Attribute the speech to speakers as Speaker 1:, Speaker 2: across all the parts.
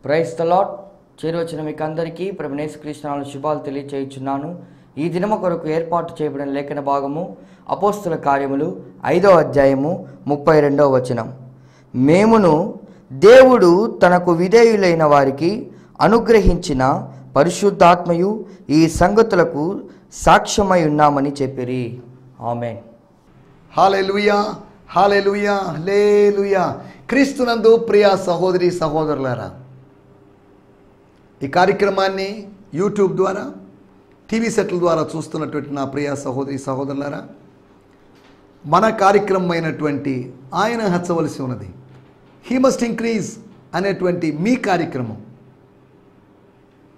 Speaker 1: Praise the lord. చేరువచ్చిన మీకు అందరికీ ప్రభువైన యేసుక్రీస్తు నామములో శుభాలు తెలియచేయుచున్నాను. ఈ దినము కొరకు ఏర్పాటు చేయబడిన లేఖన భాగము అపోస్తల కార్యములు 5వ అధ్యాయము 32వ వచనం. మేమును దేవుడు తనకు విధేయులైన వారికి అనుగ్రహించిన పరిశుద్ధాత్మయు ఈ సంగతులకు సాక్ష్యమై ఉన్నామని చెప్పిరి. ఆమేన్.
Speaker 2: హల్లెలూయా, హల్లెలూయా, హల్లెలూయా. క్రీస్తునందు ప్రియ సహోదరి సహోదరులారా, ఈ కార్యక్రమాన్ని యూట్యూబ్ ద్వారా, టీవీ సెట్ల ద్వారా చూస్తున్నటువంటి నా ప్రియ సహోదరి సహోదరులారా, మన కార్యక్రమం అయినటువంటి ఆయన హెచ్చవలసి ఉన్నది, హీ మస్ట్ ఇంక్రీజ్ అనేటువంటి మీ కార్యక్రమం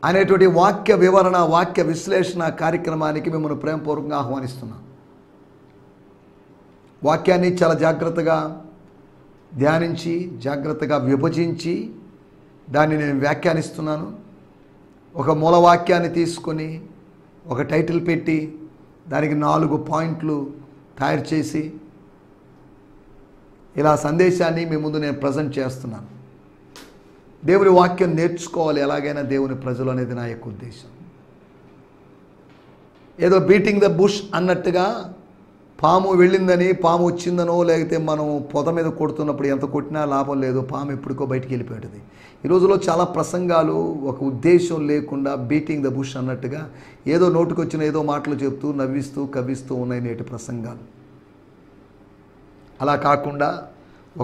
Speaker 2: అనేటువంటి వాక్య వివరణ, వాక్య విశ్లేషణ కార్యక్రమానికి మిమ్మల్ని ప్రేమపూర్వకంగా ఆహ్వానిస్తున్నాం. వాక్యాన్ని చాలా జాగ్రత్తగా ధ్యానించి, జాగ్రత్తగా విభజించి దాన్ని నేను వ్యాఖ్యానిస్తున్నాను. ఒక మూలవాక్యాన్ని తీసుకొని ఒక టైటిల్ పెట్టి దానికి 4 పాయింట్లు తయారు చేసి ఇలా సందేశాన్ని మీ ముందు నేను ప్రజెంట్ చేస్తున్నాను. దేవుని వాక్యం నేర్చుకోవాలి ఎలాగైనా దేవుని ప్రజలు అనేది నా యొక్క ఉద్దేశం. ఏదో బీటింగ్ ద బుష్ అన్నట్టుగా పాము వెళ్ళిందని, పాము వచ్చిందనో, లేకపోతే మనం పొద మీద కొడుతున్నప్పుడు ఎంత కొట్టినా లాభం లేదు, పాము ఎప్పటికో బయటికి వెళ్ళిపోయేది. ఈ రోజుల్లో చాలా ప్రసంగాలు ఒక ఉద్దేశం లేకుండా బీటింగ్ ద బుష్ అన్నట్టుగా ఏదో నోటుకొచ్చిన ఏదో మాటలు చెప్తూ నవ్విస్తూ కవ్విస్తూ ఉన్నాయి నేటి ప్రసంగాలు. అలా కాకుండా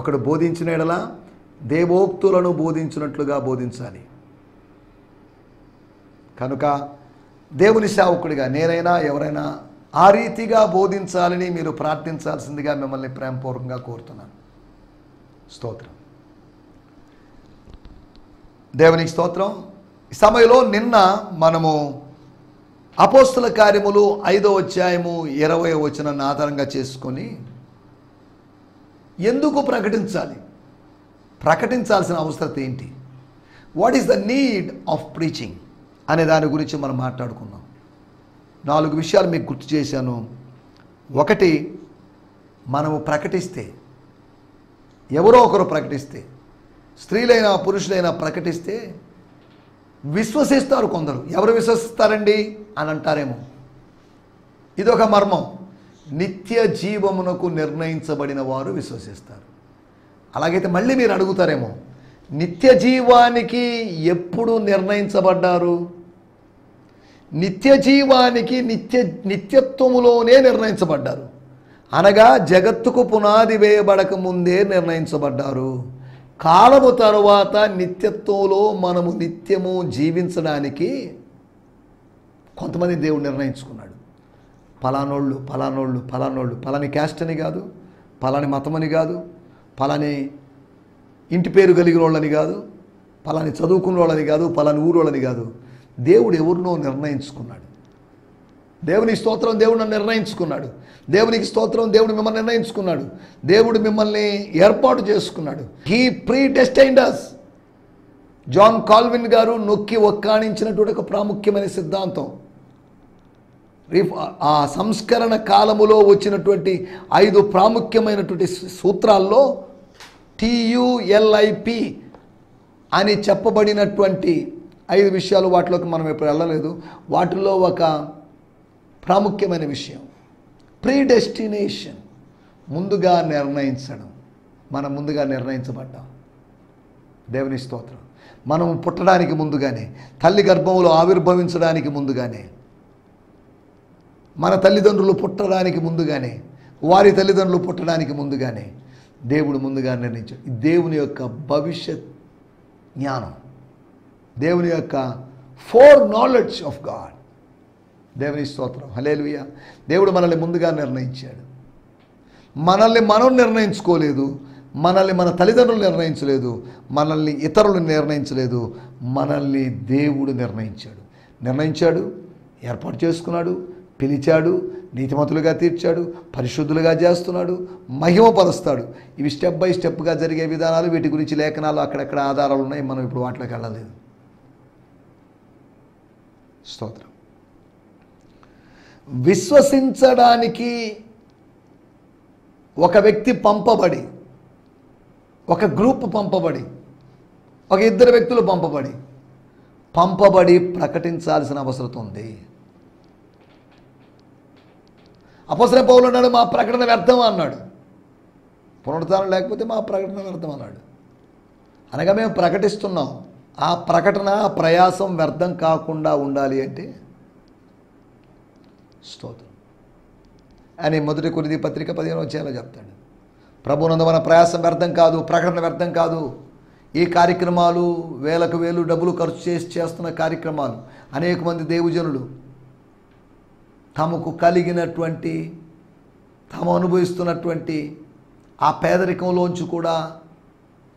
Speaker 2: ఒకడు బోధించిన ఎడల దేవోక్తులను బోధించినట్లుగా బోధించాలి. కనుక దేవుని సేవకుడిగా నేనైనా ఎవరైనా ఆ రీతిగా బోధించాలని మీరు ప్రార్థించాల్సిందిగా మిమ్మల్ని ప్రేమపూర్వకంగా కోరుతున్నాను. స్తోత్రం, దేవునికి స్తోత్రం. ఈ సమయంలో నిన్న మనము అపోస్తల కార్యములు 5వ అధ్యాయము 20వ వచనాన్ని ఆధారంగా చేసుకొని ఎందుకు ప్రకటించాలి, ప్రకటించాల్సిన అవసరం ఏంటి, what is the need of preaching అనే దాని గురించి మనం మాట్లాడుకున్నాం. 4 విషయాలు మీకు గుర్తు చేశాను. ఒకటి, మనము ప్రకటిస్తే, ఎవరో ఒకరు ప్రకటిస్తే, స్త్రీలైనా పురుషులైనా ప్రకటిస్తే విశ్వసిస్తారు కొందరు. ఎవరు విశ్వసిస్తారండి అని అంటారేమో. ఇదొక మర్మం. నిత్య జీవమునకు నిర్ణయించబడిన వారు విశ్వసిస్తారు. అలాగైతే మళ్ళీ మీరు అడుగుతారేమో, నిత్య జీవానికి ఎప్పుడు నిర్ణయించబడ్డారు? నిత్య జీవానికి నిత్యత్వములోనే నిర్ణయించబడ్డారు. అనగా జగత్తుకు పునాది వేయబడక ముందే నిర్ణయించబడ్డారు. కాలము తరువాత నిత్యత్వంలో మనము నిత్యము జీవించడానికి కొంతమంది దేవుడు నిర్ణయించుకున్నాడు. పలానోళ్ళు పలానోళ్ళు పలానోళ్ళు, పలాని క్యాస్ట్ అని కాదు, పలాని మతమని కాదు, పలాని ఇంటి పేరు కలిగిన వాళ్ళని కాదు, పలాని చదువుకున్న వాళ్ళని కాదు, పలాని ఊరోళ్ళని కాదు. దేవుడు ఎవరినో నిర్ణయించుకున్నాడు. దేవుని స్తోత్రం, దేవుడు నన్ను నిర్ణయించుకున్నాడు. దేవునికి స్తోత్రం, దేవుడు మిమ్మల్ని నిర్ణయించుకున్నాడు. దేవుడు మిమ్మల్ని ఏర్పాటు చేసుకున్నాడు. He predestined us. John Calvin గారు నొక్కి ఒక్కాణించినటువంటి ఒక ప్రాముఖ్యమైన సిద్ధాంతం. ఆ సంస్కరణ కాలములో వచ్చినటువంటి 5 ప్రాముఖ్యమైనటువంటి సూత్రాల్లో TULIP అని చెప్పబడినటువంటి 5 విషయాలు, వాటిలోకి మనం ఎప్పుడు వెళ్ళలేదు. వాటిల్లో ఒక ప్రాముఖ్యమైన విషయం ప్రీడెస్టినేషన్, ముందుగా నిర్ణయించడం. మనం ముందుగా నిర్ణయించబడ్డాం. దేవుని స్తోత్రం. మనం పుట్టడానికి ముందుగానే, తల్లి గర్భంలో ఆవిర్భవించడానికి ముందుగానే, మన తల్లిదండ్రులు పుట్టడానికి ముందుగానే, వారి తల్లిదండ్రులు పుట్టడానికి ముందుగానే దేవుడు ముందుగా నిర్ణయించాడు. దేవుని యొక్క భవిష్యత్ జ్ఞానం, దేవుని యొక్క ఫోర్ నాలెడ్జ్ ఆఫ్ గాడ్. దేవుని స్తోత్రం, హల్లెలూయా. దేవుడు మనల్ని ముందుగా నిర్ణయించాడు. మనల్ని మనం నిర్ణయించుకోలేదు, మనల్ని మన తల్లిదండ్రులు నిర్ణయించలేదు, మనల్ని ఇతరులు నిర్ణయించలేదు, మనల్ని దేవుడు నిర్ణయించాడు, ఏర్పాటు చేసుకున్నాడు, పిలిచాడు, నీతిమంతులుగా తీర్చాడు, పరిశుద్ధులుగా చేస్తున్నాడు, మహిమపరుస్తాడు. ఇవి స్టెప్ బై స్టెప్గా జరిగే విధానాలు. వీటి గురించి లేఖనాలు అక్కడక్కడ ఆధారాలు ఉన్నాయి. మనం ఇప్పుడు వాటిలోకి వెళ్ళలేదు. స్తోత్రం. విశ్వసించడానికి ఒక వ్యక్తి పంపబడి, ఒక గ్రూప్ పంపబడి, ఒక ఇద్దరు వ్యక్తులు పంపబడి ప్రకటించాల్సిన అవసరం ఉంది. అపోస్తలుడైన పౌలు అన్నాడు, మా ప్రకటన వ్యర్థం అన్నాడు. పునరుద్ధానం లేకపోతే మా ప్రకటన వ్యర్థం అన్నాడు. అనగా మేము ప్రకటిస్తున్నాం, ఆ ప్రకటన ప్రయాసం వ్యర్థం కాకుండా ఉండాలి అంటే స్తోత్రం అని 1 కొరింథీ పత్రిక 15వ అధ్యాయంలో చెప్తాడు. ప్రభువునందు మన ప్రయాసం వ్యర్థం కాదు, ప్రకటన వ్యర్థం కాదు. ఈ కార్యక్రమాలు వేలకు వేలు డబ్బులు ఖర్చు చేసి చేస్తున్న కార్యక్రమాలు, అనేక మంది దేవుజనులు తమకు కలిగినటువంటి, తాము అనుభవిస్తున్నటువంటి ఆ పేదరికంలోంచి కూడా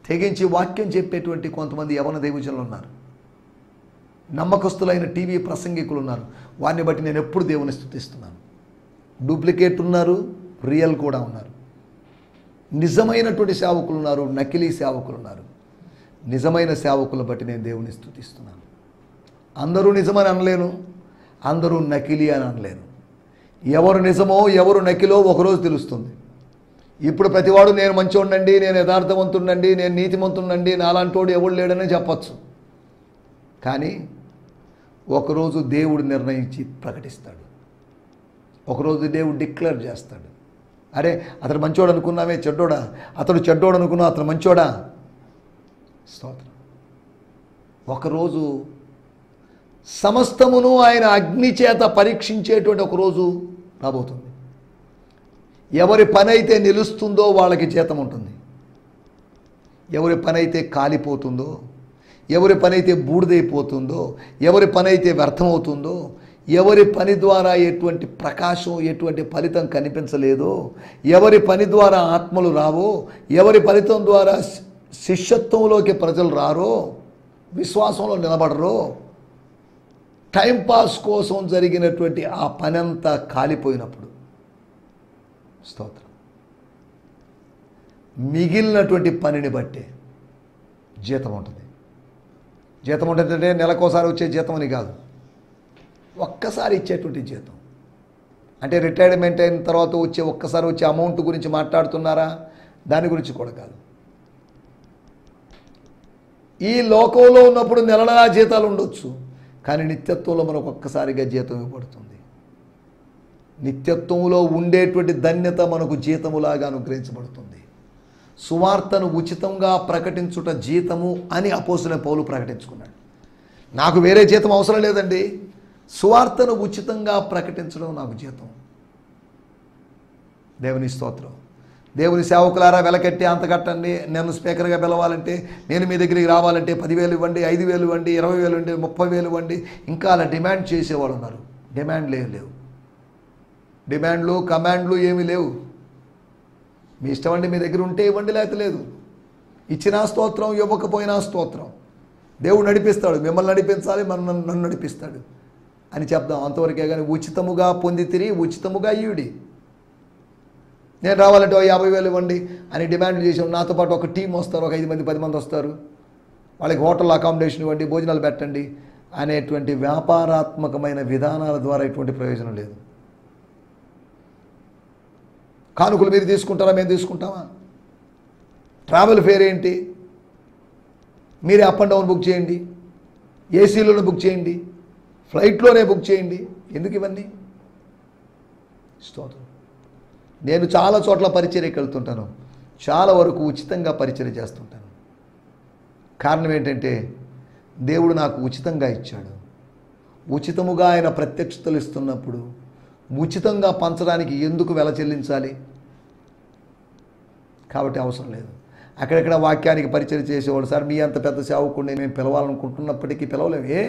Speaker 2: తెగించి వాక్యం చెప్పేటువంటి కొంతమంది యవన దేవుజనులు ఉన్నారు. నమ్మకస్తులైన టీవీ ప్రసంగికులు ఉన్నారు. వారిని బట్టి నేను ఎప్పుడు దేవుని స్తుతిస్తున్నాను. డూప్లికేట్ ఉన్నారు, రియల్ కూడా ఉన్నారు. నిజమైనటువంటి సేవకులు ఉన్నారు, నకిలీ సేవకులు ఉన్నారు. నిజమైన సేవకులను బట్టి నేను దేవుని స్తుతిస్తున్నాను. అందరూ నిజమని అనలేను, అందరూ నకిలీ అని అనలేను. ఎవరు నిజమో ఎవరు నకిలో ఒకరోజు తెలుస్తుంది. ఇప్పుడు ప్రతివాడు నేను మంచోడినండి, నేను యథార్థవంతుడినండి, నేను నీతిమంతుడినండి, నాలాంటోడు ఎవడు లేడని చెప్పచ్చు. కానీ ఒకరోజు దేవుడు నిర్ణయించి ప్రకటిస్తాడు. ఒకరోజు దేవుడు డిక్లేర్ చేస్తాడు. అరే అతడు మంచోడు అనుకున్నామే చెడ్డోడా, అతడు చెడ్డోడు అనుకున్నా అతను మంచోడా. స్తోత్రం. ఒకరోజు సమస్తమును ఆయన అగ్ని చేత పరీక్షించేటువంటి ఒకరోజు రాబోతుంది. ఎవరి పని అయితే నిలుస్తుందో వాళ్ళకి జీతం ఉంటుంది. ఎవరి పని అయితే కాలిపోతుందో, ఎవరి పని అయితే బూడిదైపోతుందో, ఎవరి పని అయితే వ్యర్థమవుతుందో, ఎవరి పని ద్వారా ఎటువంటి ప్రకాశం ఎటువంటి ఫలితం కనిపించలేదో, ఎవరి పని ద్వారా ఆత్మలు రావో, ఎవరి ఫలితం ద్వారా శిష్యత్వంలోకి ప్రజలు రారో, విశ్వాసంలో నిలబడరో, టైంపాస్ కోసం జరిగినటువంటి ఆ పని అంతా కాలిపోయినప్పుడు స్తోత్రం, మిగిలినటువంటి పనిని బట్టే జీతం ఉంటుంది. జీతం ఉంటుందంటే నెలకోసారి వచ్చే జీతం అని కాదు, ఒక్కసారి ఇచ్చేటువంటి జీతం. అంటే రిటైర్మెంట్ అయిన తర్వాత ఒక్కసారి వచ్చే అమౌంట్ గురించి మాట్లాడుతున్నారా? దాని గురించి కూడా కాదు. ఈ లోకంలో ఉన్నప్పుడు నెలలా జీతాలు ఉండొచ్చు, కానీ నిత్యత్వంలో మనకు ఒక్కసారిగా జీతం ఇవ్వబడుతుంది. నిత్యత్వంలో ఉండేటువంటి ధన్యత మనకు జీతములాగా అనుగ్రహించబడుతుంది. సువార్తను ఉచితంగా ప్రకటించుట జీతము అని అపోస్తలుడైన పౌలు ప్రకటించుకున్నాడు. నాకు వేరే జీతం అవసరం లేదండి, సువార్తను ఉచితంగా ప్రకటించడం నాకు జీతం. దేవుని స్తోత్రం. దేవుని సేవకులారా వెలకట్టి అంత కట్టండి, నన్ను స్పీకర్గా పిలవాలంటే, నేను మీ దగ్గరికి రావాలంటే 10,000 ఇవ్వండి, 5,000 ఇవ్వండి, 20,000 ఇవ్వండి, 30,000 ఇవ్వండి. ఇంకా అలా డిమాండ్ చేసేవాళ్ళు ఉన్నారు. డిమాండ్లు ఏమి లేవు, డిమాండ్లు కమాండ్లు ఏమీ లేవు. మీ ఇష్టం అండి, మీ దగ్గర ఉంటే ఇవ్వండి, లేకపోతే లేదు. ఇచ్చినా స్తోత్రం, ఇవ్వకపోయినా స్తోత్రం. దేవుడు నడిపిస్తాడు, మిమ్మల్ని నడిపించాలి, నన్ను నడిపిస్తాడు అని చెప్దాం. అంతవరకే కానీ ఉచితముగా పొందితిరి, ఉచితముగా ఈవిడి. నేను రావాలంటే 50,000 ఇవ్వండి అని డిమాండ్ చేసాం. నాతో పాటు ఒక టీం వస్తారు, ఒక 5 మంది 10 మంది వస్తారు, వాళ్ళకి హోటల్ అకామిడేషన్ ఇవ్వండి, భోజనాలు పెట్టండి అనేటువంటి వ్యాపారాత్మకమైన విధానాల ద్వారా ఎటువంటి ప్రయోజనం లేదు. కానుకలు మీరు తీసుకుంటారా, మేము తీసుకుంటామా? ట్రావెల్ ఫేర్ ఏంటి? మీరే అప్ అండ్ డౌన్ బుక్ చేయండి, ఏసీలోనే బుక్ చేయండి, ఫ్లైట్లోనే బుక్ చేయండి. ఎందుకు ఇవన్నీ? స్తోత్రం. నేను చాలా చోట్ల పరిచర్యకి వెళ్తుంటాను, చాలా వరకు ఉచితంగా పరిచర్య చేస్తుంటాను. కారణం ఏంటంటే దేవుడు నాకు ఉచితంగా ఇచ్చాడు. ఉచితముగా ఆయన ప్రత్యక్షతలు ఇస్తున్నప్పుడు ఉచితంగా పంచడానికి ఎందుకు వెల చెల్లించాలి? కాబట్టి అవసరం లేదు. అక్కడెక్కడ వాక్యానికి పరిచయం చేసేవాడు, సార్ మీ అంత పెద్ద సేవకుడిని మేము పిలవాలనుకుంటున్నప్పటికీ పిలవలేము.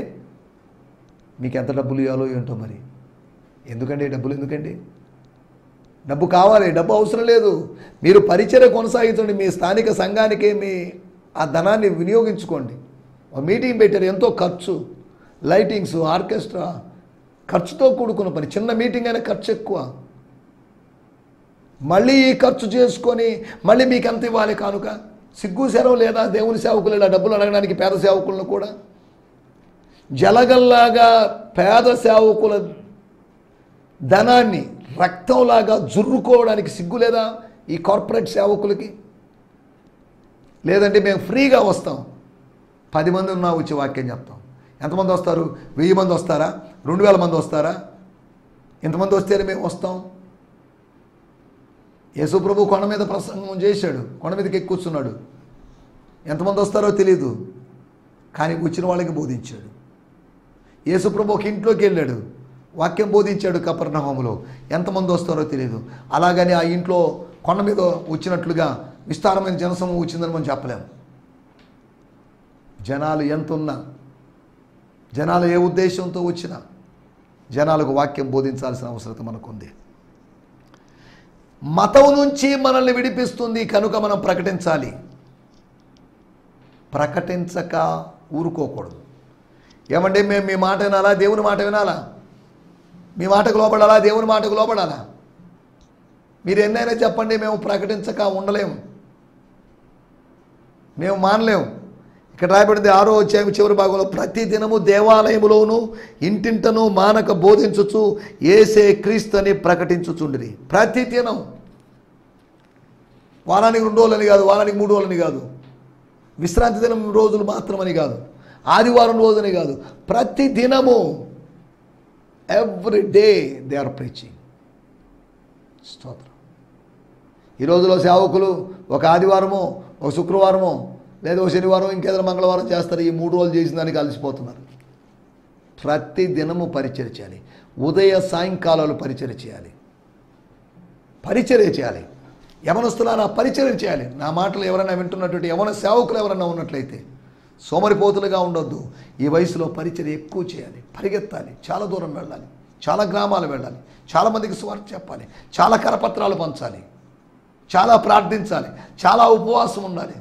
Speaker 2: మీకు ఎంత డబ్బులు ఇవ్వాలో ఏంటో మరి. ఎందుకండి డబ్బులు? ఎందుకండి డబ్బు కావాలి? డబ్బు అవసరం లేదు. మీరు పరిచర్య కొనసాగించండి, మీ స్థానిక సంఘానికే మీ ఆ ధనాన్ని వినియోగించుకోండి. మీటింగ్ పెట్టారు, ఎంతో ఖర్చు, లైటింగ్స్, ఆర్కెస్ట్రా, ఖర్చుతో కూడుకున్న పని. చిన్న మీటింగ్ అయినా ఖర్చు ఎక్కువ. మళ్ళీ ఈ ఖర్చు చేసుకొని మళ్ళీ మీకు ఎంత ఇవ్వాలి కానుక? సిగ్గు సెరవు లేదా దేవుని సేవకులు ఇలా డబ్బులు అడగడానికి? పేద సేవకులను కూడా జలగల్లాగా పేద సేవకుల ధనాన్ని రక్తంలాగా జుర్రుకోవడానికి సిగ్గు లేదా ఈ కార్పొరేట్ సేవకులకి? లేదంటే మేము ఫ్రీగా వస్తాం, 10 మంది ఉన్నా వచ్చి వాక్యం చెప్తాం. ఎంతమంది వస్తారు? 1000 మంది వస్తారా? 2000 మంది వస్తారా? ఎంతమంది వస్తేనే మేము వస్తాం? యేసు ప్రభు కొండ మీద ప్రసంగం చేశాడు, కొండ మీదకి ఎక్కి కూర్చున్నాడు. ఎంతమంది వస్తారో తెలియదు, కానీ వచ్చిన వాళ్ళకి బోధించాడు. యేసు ప్రభు ఒక ఇంట్లోకి వెళ్ళాడు, వాక్యం బోధించాడు కపెర్నహూములో. ఎంతమంది వస్తారో తెలియదు. అలాగని ఆ ఇంట్లో కొండ మీద వచ్చినట్లుగా విస్తారమైన జనసమూహం వచ్చిందని మనం చెప్పలేము. జనాలు ఎంత ఉన్నా, జనాలు ఏ ఉద్దేశంతో వచ్చినా జనాలకు వాక్యం బోధించాల్సిన అవసరం మనకుంది. మతం నుంచి మనల్ని విడిపిస్తుంది కనుక మనం ప్రకటించాలి. ప్రకటించక ఊరుకోకూడదు. ఏమంటే మేము మీ మాట వినాలా? దేవుని మాట వినాలా? మీ మాటకు లోపడాలా? దేవుని మాటకు లోపడాలా? మీరు ఎన్నైనా చెప్పండి, మేము ప్రకటించక ఉండలేము, మేము మానలేము. ఇక్కడ రాయబడింది 6వ అధ్యాయం చివరి భాగంలో, ప్రతి దినము దేవాలయములోను ఇంటింటను మానక బోధించుచు యేసే క్రీస్తు అని ప్రకటించుచుండిరి. ప్రతి దినం, వారానికి 2 రోజులని కాదు, వారానికి 3 రోజులని కాదు, విశ్రాంతి దినం రోజులు మాత్రమని కాదు, ఆదివారం రోజుని కాదు, ప్రతి దినము, every day they are preaching. స్తోత్రం. ఈ రోజులో సేవకులు ఒక ఆదివారమో, ఒక శుక్రవారమో, లేదా ఒక శనివారం, ఇంకేదైనా మంగళవారం చేస్తారు. ఈ 3 రోజులు చేసిన దానికి అలసిపోతున్నారు. ప్రతి దినము పరిచర్య చేయాలి. ఉదయ సాయంకాలాలు పరిచర్య చేయాలి. పరిచర్య చేయాలి. యవనస్తులారా పరిచర్య చేయాలి. నా మాటలు ఎవరైనా వింటున్నటువంటి యవన సేవకులు ఎవరైనా ఉన్నట్లయితే సోమరిపోతులుగా ఉండొద్దు. ఈ వయసులో పరిచర్య ఎక్కువ చేయాలి, పరిగెత్తాలి, చాలా దూరం వెళ్ళాలి, చాలా గ్రామాలు వెళ్ళాలి, చాలామందికి సువార్త చెప్పాలి, చాలా కరపత్రాలు పంచాలి, చాలా ప్రార్థించాలి, చాలా ఉపవాసం ఉండాలి.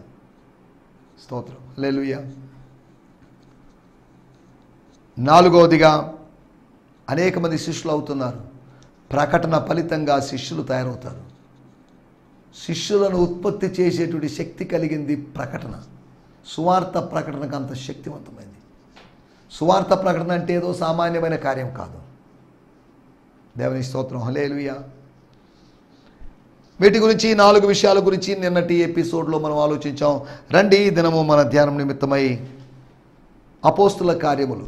Speaker 2: స్తోత్రం. హల్లెలూయా. 4వదిగా అనేక మంది శిష్యులు అవుతున్నారు. ప్రకటన ఫలితంగా శిష్యులు తయారవుతారు. శిష్యులను ఉత్పత్తి చేసేటువంటి శక్తి కలిగింది ప్రకటన. సువార్త ప్రకటనకు అంత శక్తివంతమైంది. సువార్త ప్రకటన అంటే ఏదో సామాన్యమైన కార్యం కాదు. దేవుని స్తోత్రం. హల్లెలూయా. వీటి గురించి 4 విషయాల గురించి నిన్నటి ఎపిసోడ్లో మనం ఆలోచించాం. రండి, ఈ దినము మన ధ్యానం నిమిత్తమై అపోస్తుల కార్యములు,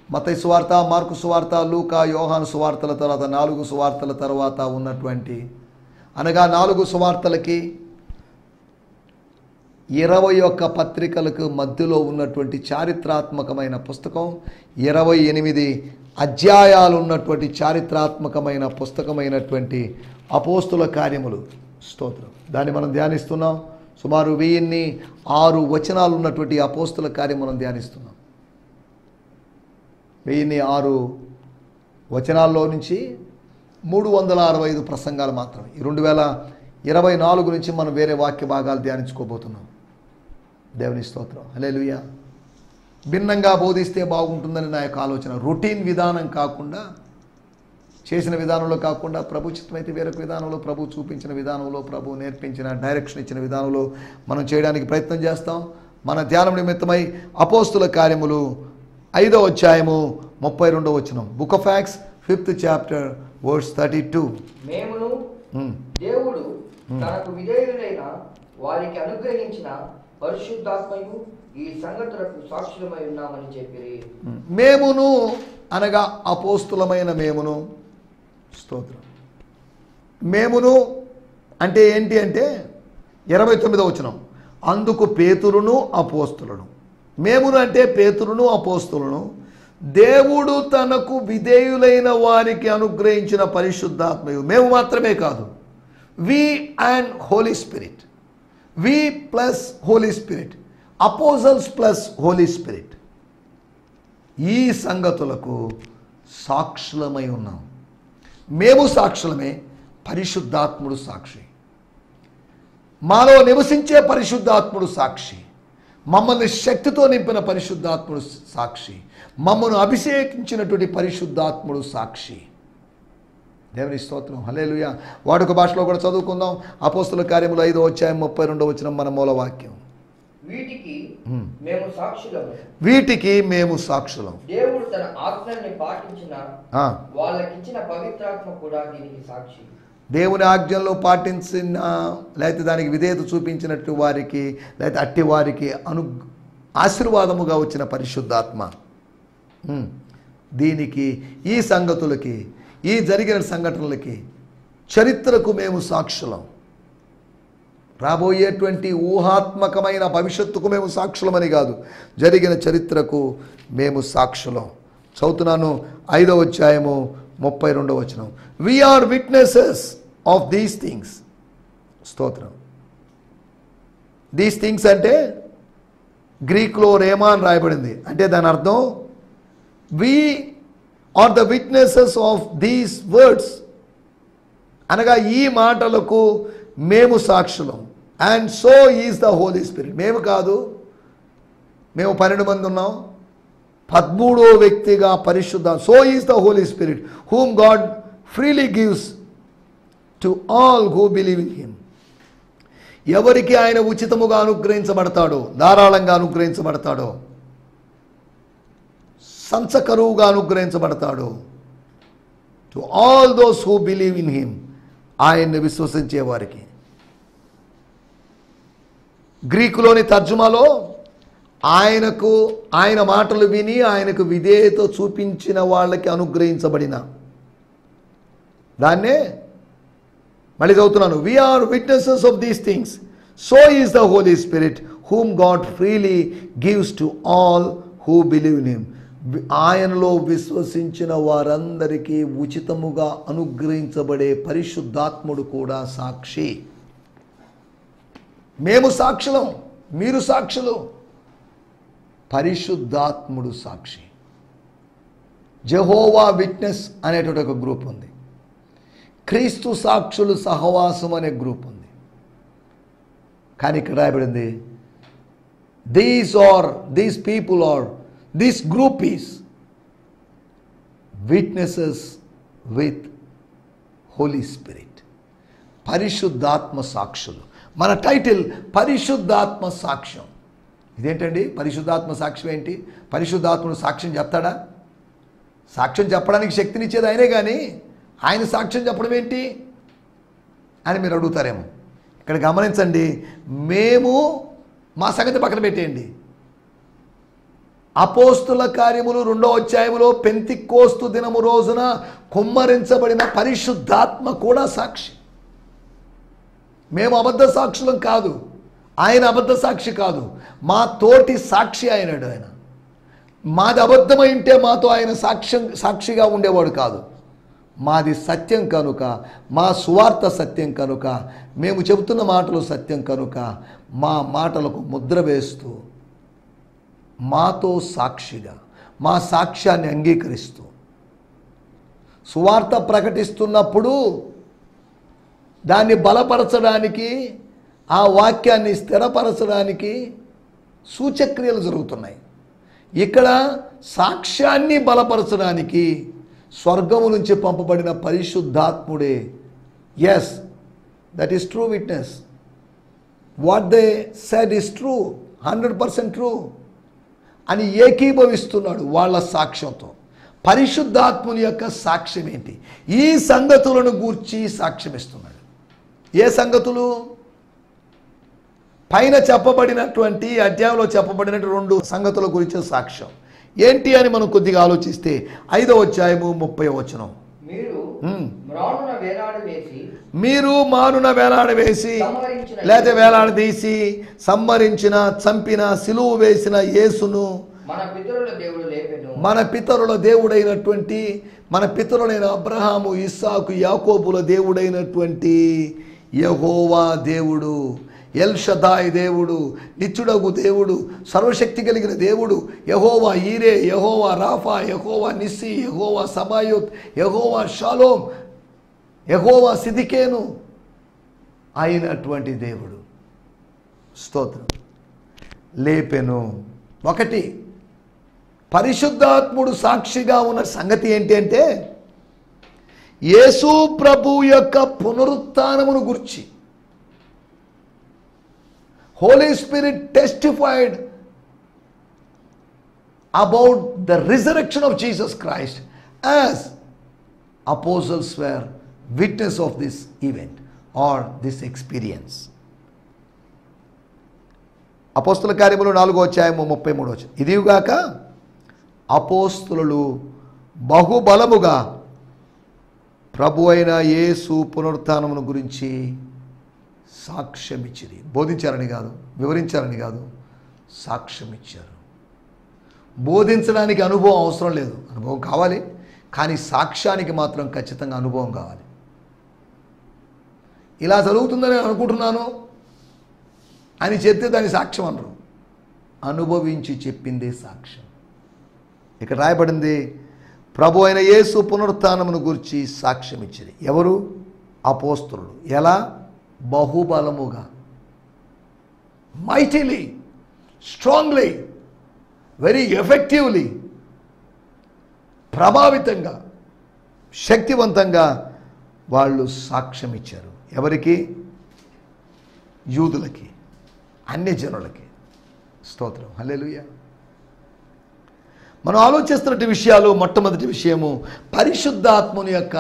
Speaker 2: మత్తయి సువార్త, మార్కు సువార్త, లూకా, యోహాను సువార్తల తర్వాత 4 సువార్తల తర్వాత ఉన్నటువంటి, అనగా 4 సువార్తలకి 21 పత్రికలకు మధ్యలో ఉన్నటువంటి చారిత్రాత్మకమైన పుస్తకం, 28 అధ్యాయాలు ఉన్నటువంటి చారిత్రాత్మకమైన పుస్తకమైనటువంటి అపోస్తుల కార్యములు. స్తోత్రం. దాన్ని మనం ధ్యానిస్తున్నాం. సుమారు 1006 వచనాలు ఉన్నటువంటి అపోస్తుల కార్యం మనం ధ్యానిస్తున్నాం. 1006 వచనాల్లో నుంచి 365 ప్రసంగాలు మాత్రమే. ఈ 2024 నుంచి మనం వేరే వాక్య భాగాలు ధ్యానించుకోబోతున్నాం. దేవుని స్తోత్రం. హల్లెలూయా. భిన్నంగా బోధిస్తే బాగుంటుందని నా యొక్క ఆలోచన. రొటీన్ విధానం కాకుండా, చేసిన విధానంలో కాకుండా, ప్రభు చిత్తమైతే వేరొక విధానంలో, ప్రభు చూపించిన విధానంలో, ప్రభు నేర్పించిన డైరెక్షన్ ఇచ్చిన విధానంలో మనం చేయడానికి ప్రయత్నం చేస్తాం. మన ధ్యానం నిమిత్తమై అపోస్తుల కార్యములు 5వ అధ్యాయము 32వ వచనం. Book of Acts 5th chapter verse 32.
Speaker 1: మేమును దేవుడు తనకు విధేయులైన వారికి అనుగ్రహించిన పరిశుద్ధాత్మయు ఈ సంగతులకు సాక్షులమై ఉన్నామని చెప్పిరి.
Speaker 2: మేమును అనగా అపోస్తులమైన మేమును. స్తోత్రం. మేమును అంటే ఏంటి అంటే 29వ వచనం, అందుకు పేతురును అపోస్తులను. మేమును అంటే పేతురును అపోస్తులను దేవుడు తనకు విధేయులైన వారికి అనుగ్రహించిన పరిశుద్ధాత్మయు. మేము మాత్రమే కాదు, we and Holy Spirit, we plus Holy Spirit, apostles plus Holy Spirit, ఈ సంగతులకు సాక్షులమై ఉన్నాం. మేము సాక్షులమే, పరిశుద్ధాత్ముడు సాక్షి. మాలో నివసించే పరిశుద్ధాత్ముడు సాక్షి. మమ్మల్ని శక్తితో నింపిన పరిశుద్ధాత్ముడు సాక్షి. మమ్మల్ని అభిషేకించినటువంటి పరిశుద్ధాత్ముడు సాక్షి. దేవుని స్తోత్రం. హల్లెలూయా. వాడుక భాషలో కూడా చదువుకుందాం. అపోస్తుల కార్యములు 5వ అధ్యాయం 32వ వచనం మన మూలవాక్యం.
Speaker 1: వీటికి మేము సాక్షులము.
Speaker 2: వీటికి మేము సాక్షులం.
Speaker 1: దేవుడు తన ఆజ్ఞల్ని పాటించిన వాళ్ళకిచ్చిన పవిత్రాత్మ కూడా దీనికి సాక్షి.
Speaker 2: దేవుని ఆజ్ఞల్లో పాటించిన, లేకపోతే దానికి విధేయత చూపించినట్టు వారికి, లేకపోతే అట్టి వారికి ఆశీర్వాదముగా వచ్చిన పరిశుద్ధాత్మ. దీనికి, ఈ సంగతులకి, ఈ జరిగిన సంఘటనలకి, చరిత్రకు మేము సాక్షులం. రాబోయేటువంటి ఊహాత్మకమైన భవిష్యత్తుకు మేము సాక్షులమని కాదు, జరిగిన చరిత్రకు మేము సాక్షులం. చదువుతున్నాను 5వ అధ్యాయము 32వ వచనం. We are witnesses of these things. స్తోత్రం. దీస్ థింగ్స్ అంటే గ్రీక్లో రేమా అని రాయబడింది. అంటే దాని అర్థం we are the witnesses of these words, అనగా ఈ మాటలకు మేము సాక్షులం. And so is the Holy Spirit. మేము కాదు, మేము 12 మంది ఉన్నాం, 13వ వ్యక్తిగా పరిశుద్ధ. So is the Holy Spirit whom God freely gives to all who believe in him. ఎవరికి ఆయన ఉచితముగా అనుగ్రహించబడతాడో, ధారాళంగా అనుగ్రహించబడతాడో, సంచకరువుగా అనుగ్రహించబడతాడు. To all those who believe in him, ఆయన్ని విశ్వసించే వారికి. గ్రీకులోని తర్జుమాలో ఆయన మాటలు విని ఆయనకు విధేయత చూపించిన వాళ్ళకి అనుగ్రహించబడిన దాన్నే మళ్ళీ చదువుతున్నాను. We are witnesses of these things, so is the Holy Spirit whom God freely gives to all who believe in him. ఆయనలో విశ్వసించిన వారందరికీ ఉచితముగా అనుగ్రహించబడే పరిశుద్ధాత్ముడు కూడా సాక్షి. మేము సాక్షులం, మీరు సాక్షులు, పరిశుద్ధాత్ముడు సాక్షి. జెహోవా విట్నెస్ అనేటువంటి ఒక గ్రూప్ ఉంది. క్రీస్తు సాక్షులు సహవాసం అనే గ్రూప్ ఉంది. కానీ ఇక్కడ రాయబడింది these people are, this group is witnesses with Holy Spirit. పరిశుద్ధాత్మ సాక్షులు. మన టైటిల్ పరిశుద్ధాత్మ సాక్ష్యం. ఇదేంటండి పరిశుద్ధాత్మ సాక్ష్యం ఏంటి? పరిశుద్ధాత్ముడు సాక్ష్యం చెప్తాడా? సాక్ష్యం చెప్పడానికి శక్తినిచ్చేది ఆయనే, కానీ ఆయన సాక్ష్యం చెప్పడం ఏంటి అని మీరు అడుగుతారేమో. ఇక్కడ గమనించండి, మేము మా సంగతి పక్కన పెట్టేయండి. అపోస్తుల కార్యములు 2వ అధ్యాయములో పెంతెకోస్తు దినము రోజున కుమ్మరించబడిన పరిశుద్ధాత్మ కూడా సాక్షి. మేము అబద్ధ సాక్షులం కాదు, ఆయన అబద్ధ సాక్షి కాదు, మా తోటి సాక్షి అయినాడు ఆయన. మాది అబద్ధమై ఉంటే మాతో ఆయన సాక్షిగా ఉండేవాడు కాదు. మాది సత్యం కనుక, మా సువార్త సత్యం కనుక, మేము చెబుతున్న మాటలు సత్యం కనుక, మా మాటలకు ముద్ర వేస్తూ మాతో సాక్షిగా, మా సాక్ష్యాన్ని అంగీకరిస్తూ సువార్త ప్రకటిస్తున్నప్పుడు దాన్ని బలపరచడానికి, ఆ వాక్యాన్ని స్థిరపరచడానికి సూచక్రియలు జరుగుతున్నాయి. ఇక్కడ సాక్ష్యాన్ని బలపరచడానికి స్వర్గము నుంచి పంపబడిన పరిశుద్ధాత్ముడే. Yes, that is true witness. What they said is true, 100% true అని ఏకీభవిస్తున్నాడు వాళ్ళ సాక్ష్యంతో. పరిశుద్ధాత్ముని యొక్క సాక్ష్యం ఏంటి? ఈ సంగతులను గూర్చి సాక్ష్యమిస్తున్నాడు. ఏ సంగతులు? పైన చెప్పబడినటువంటి అధ్యాయంలో చెప్పబడిన 2 సంగతుల గురించి సాక్ష్యం ఏంటి అని మనం కొద్దిగా ఆలోచిస్తే 5వ అధ్యాయము 30వ వచనం. మీరు మానున వేలాడవేసి లేదా వేలాడదీసి సంహరించిన, చంపిన, సిలువ వేసిన యేసును మన పితరుల దేవుడైనటువంటి, మన పితరులైన అబ్రహాము, ఇస్సాకు, యాకోబుల దేవుడైనటువంటి యెహోవా దేవుడు, ఎల్ షదాయ్ దేవుడు, నిత్యుడగు దేవుడు, సర్వశక్తి కలిగిన దేవుడు, యెహోవా ఈరే, యెహోవా రాఫా, యెహోవా నిస్సి, యెహోవా సబాయోత్, యెహోవా షాలోమ్, యెహోవా సిదికేను అయినటువంటి దేవుడు. స్తోత్రం. లేపెను. 1, పరిశుద్ధాత్ముడు సాక్షిగా ఉన్న సంగతి ఏంటి అంటే యేసు ప్రభు యొక్క పునరుత్థానమును గురించి. Holy Spirit testified about the resurrection of Jesus Christ as apostles were witness of this event or this experience. అపోస్తుల కార్యములు 4వ అధ్యాయము 33వ వచనం. ఇదిగాక అపోస్తులు బహుబలముగా ప్రభు అయిన యేసు పునరుత్థానమును గురించి సాక్ష్యమిచ్చిరి. బోధించారని కాదు, వివరించారని కాదు, సాక్ష్యమిచ్చారు. బోధించడానికి అనుభవం అవసరం లేదు, అనుభవం కావాలి, కానీ సాక్ష్యానికి మాత్రం ఖచ్చితంగా అనుభవం కావాలి. ఇలా జరుగుతుందని అనుకుంటున్నాను అని చెప్తే దాని సాక్ష్యం అనరు. అనుభవించి చెప్పిందే సాక్ష్యం. ఇక్కడ రాయబడింది ప్రభు అయిన యేసు పునరుత్థానమును గురించి సాక్ష్యం ఇచ్చింది. ఎవరు? అపోస్తలులు. ఎలా? బహుబలముగా, మైటిలీ, స్ట్రాంగ్లీ, వెరీ ఎఫెక్టివ్లీ, ప్రభావితంగా, శక్తివంతంగా వాళ్ళు సాక్ష్యం ఇచ్చారు. ఎవరికి? యూదులకి, అన్యజనులకి. స్తోత్రం, హల్లెలూయా. మనం ఆలోచిస్తున్న విషయాలు, మొట్టమొదటి విషయము పరిశుద్ధాత్మని యొక్క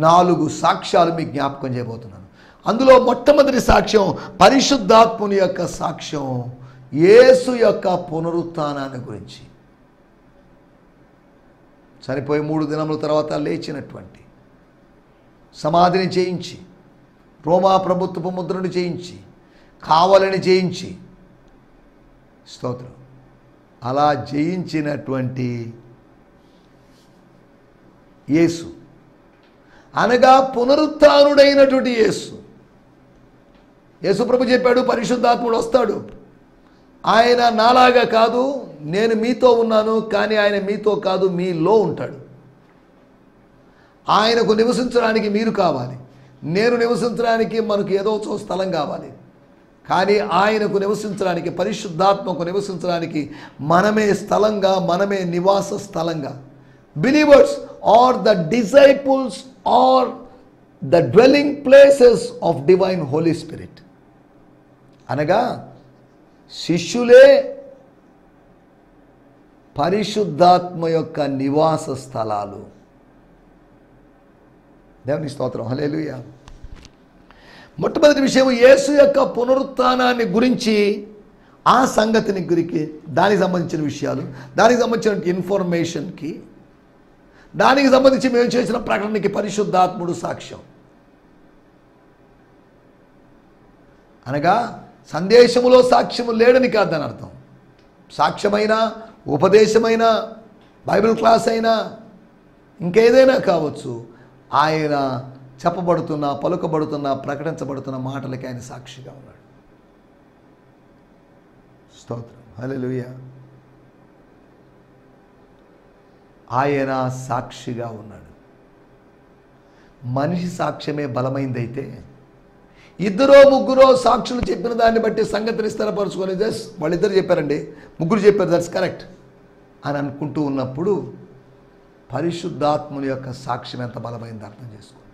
Speaker 2: 4 సాక్ష్యాలు మీకు జ్ఞాపకం చేయబోతున్నాను. అందులో మొట్టమొదటి సాక్ష్యం పరిశుద్ధాత్మని యొక్క సాక్ష్యం యేసు యొక్క పునరుత్థానాన్ని గురించి. చనిపోయి 3 దినముల తర్వాత లేచినటువంటి, సమాధిని చేయించి, రోమా ప్రభుత్వపు ముద్రను చేయించి, కావాలని చేయించి, స్తోత్రం, అలా జయించినటువంటి యేసు అనగా పునరుత్థానుడైనటువంటి యేసు. యేసు ప్రభు చెప్పాడు పరిశుద్ధాత్ముడు వస్తాడు, ఆయన నాలాగా కాదు, నేను మీతో ఉన్నాను, కానీ ఆయన మీతో కాదు, మీలో ఉంటాడు. ఆయనకు నివసించడానికి మీరు కావాలి, నేను నివసించడానికి మనకు ఏదో స్థలం కావాలి, కానీ ఆయనకు నివసించడానికి, పరిశుద్ధాత్మకు నివసించడానికి మనమే స్థలంగా, మనమే నివాస స్థలంగా. Believers are the disciples are the dwelling places of divine Holy Spirit. అనగా శిష్యులే పరిశుద్ధాత్మ యొక్క నివాస స్థలాలు. దేవుని స్తోత్రం, హల్లెలూయా. మొట్టమొదటి విషయం యేసు యొక్క పునరుత్థానాన్ని గురించి, ఆ సంగతిని గురించి, దానికి సంబంధించిన విషయాలు, దానికి సంబంధించిన ఇన్ఫర్మేషన్కి, దానికి సంబంధించి మేము చేసిన ప్రకటనకి పరిశుద్ధాత్ముడు సాక్ష్యం. అనగా సందేశములో సాక్ష్యము లేడని కాదు దాని అర్థం. సాక్ష్యమైన, ఉపదేశమైన, బైబిల్ క్లాస్ అయినా, ఇంకేదైనా కావచ్చు, ఆయన చెప్పబడుతున్న, పలుకబడుతున్న, ప్రకటించబడుతున్న మాటలకి ఆయన సాక్షిగా ఉన్నాడు. స్తోత్రం, హల్లెలూయా. ఆయన సాక్షిగా ఉన్నాడు. మనిషి సాక్ష్యమే బలమైందైతే, 2-3 సాక్షులు చెప్పిన దాన్ని బట్టి సంగతిని స్థిరపరచుకొని, జస్ట్ వాళ్ళిద్దరు చెప్పారండి, 3 చెప్పారు, దట్స్ కరెక్ట్ అని అనుకుంటూ ఉన్నప్పుడు పరిశుద్ధాత్ముని యొక్క సాక్ష్యం ఎంత బలమైంది అర్థం చేసుకోండి.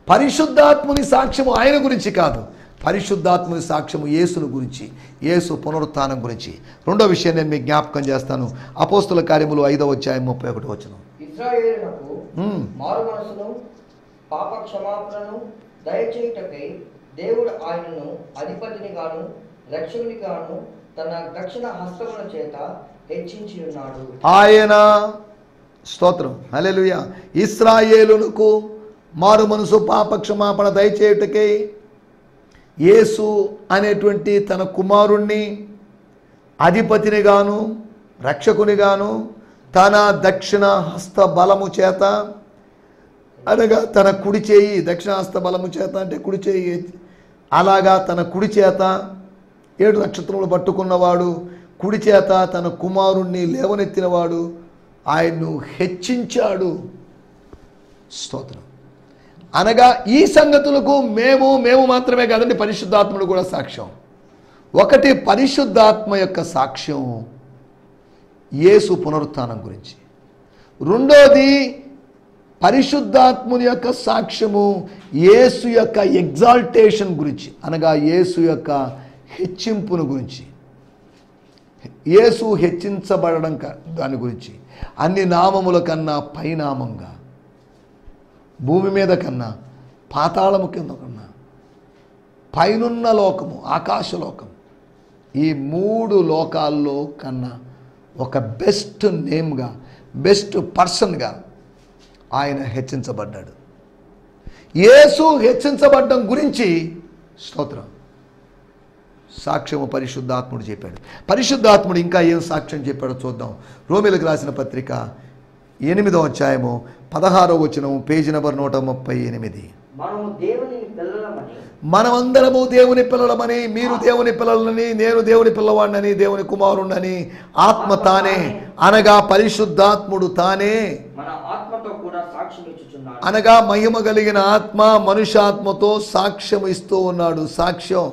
Speaker 2: పరిశుద్ధాత్ముని సాక్ష్యము ఆయన గురించి కాదు, పరిశుద్ధాత్ముని సాక్ష్యము యేసును గురించి, యేసు పునరుత్థానం గురించి. రెండో విషయం నేను మీకు జ్ఞాపకం చేస్తాను. అపోస్తుల కార్యములు 5వ అధ్యాయం 31వ వచనం.
Speaker 1: ఇశ్రాయేలునకు మారు మనసును, పాప క్షమాపణను దయచేయుటకై దేవుడు ఆయనను అధిపతిని గాను రక్షకుని గాను తన దక్షిణ హస్తముల చేత హెచ్చించి ఉన్నాడు.
Speaker 2: ఆయన, స్తోత్రం, హల్లెలూయా, ఇశ్రాయేలునకు మారు మనసు, పాప క్షమాపణ దయచేయుటకై యేసు అనేటువంటి తన కుమారుణ్ణి అధిపతిని గాను రక్షకుని గాను తన దక్షిణ హస్త బలము చేత, అనగా తన కుడి చేయి, దక్షిణ హస్త బలము చేత అంటే కుడి చేయి, అలాగా తన కుడి చేత 7 నక్షత్రములు పట్టుకున్నవాడు, కుడి చేత తన కుమారుణ్ణి లేవనెత్తినవాడు, ఆయన్ను హెచ్చించాడు. స్తోత్రం. అనగా ఈ సంగతులకు మేము మాత్రమే కాదండి, పరిశుద్ధాత్ముడు కూడా సాక్ష్యం. ఒకటి పరిశుద్ధాత్మ యొక్క సాక్ష్యం యేసు పునరుత్థానం గురించి, రెండోది పరిశుద్ధాత్ముని యొక్క సాక్ష్యము యేసు యొక్క ఎగ్జాల్టేషన్ గురించి, అనగా యేసు యొక్క హెచ్చింపును గురించి, యేసు హెచ్చించబడడం దాని గురించి. అన్ని నామముల కన్నా పైనామంగా, భూమి మీద కన్నా, పాతాళము కింద కన్నా, పైనున్న లోకము, ఆకాశలోకం, ఈ 3 లోకాల్లో కన్నా ఒక బెస్ట్ నేమ్గా, బెస్ట్ పర్సన్గా ఆయన హెచ్చించబడ్డాడు. యేసు హెచ్చించబడ్డం గురించి స్తోత్రం సాక్ష్యము పరిశుద్ధాత్ముడు చెప్పాడు. పరిశుద్ధాత్ముడు ఇంకా ఏం సాక్ష్యం చెప్పాడో చూద్దాం. రోమీలకు రాసిన పత్రిక 8వ అధ్యాయము 16వ వచనం, పేజీ నెంబర్ 138. మనమందరము దేవుని పిల్లలమని, మీరు దేవుని పిల్లలని, నేను దేవుని పిల్లవాడినని, దేవుని కుమారుణ్ణని ఆత్మ తానే అనగా పరిశుద్ధాత్ముడు తానే అనగా మహిమ కలిగిన ఆత్మ మనుష్యాత్మతో సాక్ష్యం ఇస్తూ ఉన్నాడు. సాక్ష్యం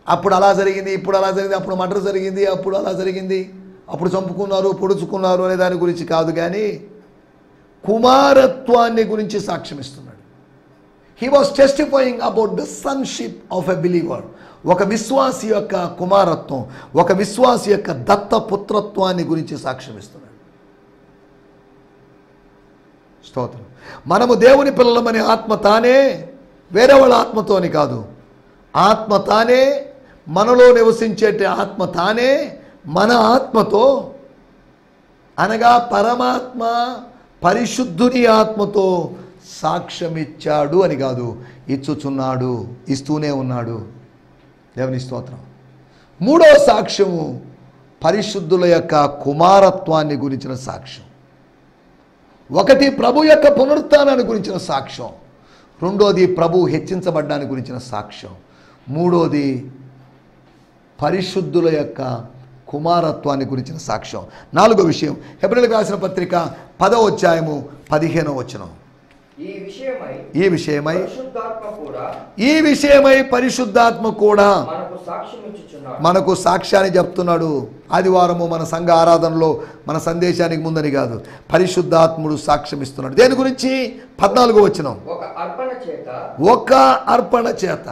Speaker 2: అప్పుడు అలా జరిగింది, ఇప్పుడు అలా జరిగింది, అప్పుడు మర్డర్ జరిగింది, అప్పుడు అలా జరిగింది, అప్పుడు చంపుకున్నారు, పొడుచుకున్నారు అనే దాని గురించి కాదు, కానీ కుమారత్వాన్ని గురించి సాక్ష్యం ఇస్తున్నాడు. He was testifying about the sonship of a believer. ఒక విశ్వాసి యొక్క కుమారత్వం, ఒక విశ్వాసి యొక్క దత్తపుత్రత్వాన్ని గురించి సాక్ష్యం ఇస్తున్నాడు. స్తోత్రం. మనము దేవుని పిల్లలమని ఆత్మ తానే, వేరే వాళ్ళ ఆత్మతోని కాదు, ఆత్మ తానే, మనలో నివసించేటి ఆత్మ తానే మన ఆత్మతో అనగా పరమాత్మ పరిశుద్ధుని ఆత్మతో సాక్ష్యం ఇచ్చాడు అని కాదు, ఇచ్చుచున్నాడు, ఇస్తూనే ఉన్నాడు. దేవుని స్తోత్రం. 3వ సాక్ష్యము పరిశుద్ధుల యొక్క కుమారత్వాన్ని గురించిన సాక్ష్యం. 1 ప్రభు యొక్క పునరుత్థానాన్ని గురించిన సాక్ష్యం, 2వది ప్రభు హెచ్చించబడ్డాన్ని గురించిన సాక్ష్యం, 3వది పరిశుద్ధుల యొక్క కుమారత్వాన్ని గురించిన సాక్ష్యం. 4వ విషయం హెబ్రీయులకు రాసిన పత్రిక 10వ అధ్యాయము 15వ వచనం. ఈ విషయమై పరిశుద్ధాత్మ కూడా మనకు సాక్ష్యాన్ని చెప్తున్నాడు. ఆదివారము మన సంఘ ఆరాధనలో మన సందేశానికి ముందని కాదు, పరిశుద్ధాత్ముడు సాక్ష్యం ఇస్తున్నాడు. దేని గురించి? 14వ వచనం. ఒక అర్పణ చేత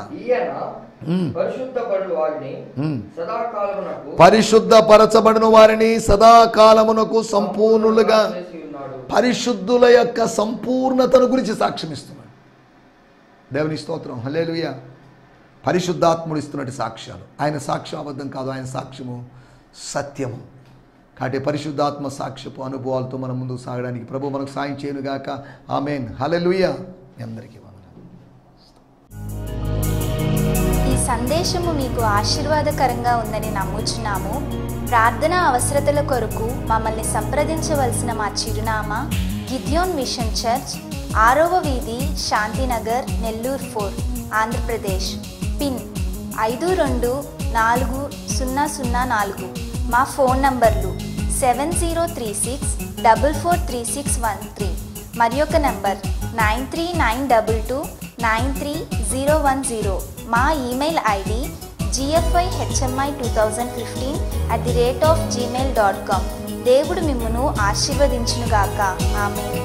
Speaker 2: పరిశుద్ధపరచబడిన వారిని సదాకాలమునకు సంపూర్ణులుగా, పరిశుద్ధుల యొక్క సంపూర్ణతను గురించి సాక్ష్యం ఇస్తున్నాడు. దేవుని స్తోత్రం, హల్లెలూయా. పరిశుద్ధాత్ముడు ఇస్తున్నట్టు సాక్ష్యాలు, ఆయన సాక్ష్యం అబద్ధం కాదు, ఆయన సాక్ష్యము సత్యము. కాబట్టి పరిశుద్ధాత్మ సాక్ష్యపు అనుభవాలతో మనం ముందుకు సాగడానికి ప్రభు మనకు సాయం చేయనుగాక. ఆమేన్, హల్లెలూయా. మీ అందరికీ
Speaker 3: ఈ సందేశము మీకు ఆశీర్వాదకరంగా ఉందని నమ్ముచున్నాము. ప్రార్థనా అవసరతల కొరకు మమ్మల్ని సంప్రదించవలసిన మా చిరునామా గిద్యోన్ మిషన్ చర్చ్, 6వ వీధి, శాంతినగర్, నెల్లూరు 4, ఆంధ్రప్రదేశ్. పిన్ 524004. మా ఫోన్ నంబర్లు 7036443613 మరి ఒక నంబర్ 9392293010. మా ఈమెయిల్ ఐడి gfihmi2015@gmail.com. దేవుడు మిమ్మును ఆశీర్వదించునుగాక. ఆమేన్.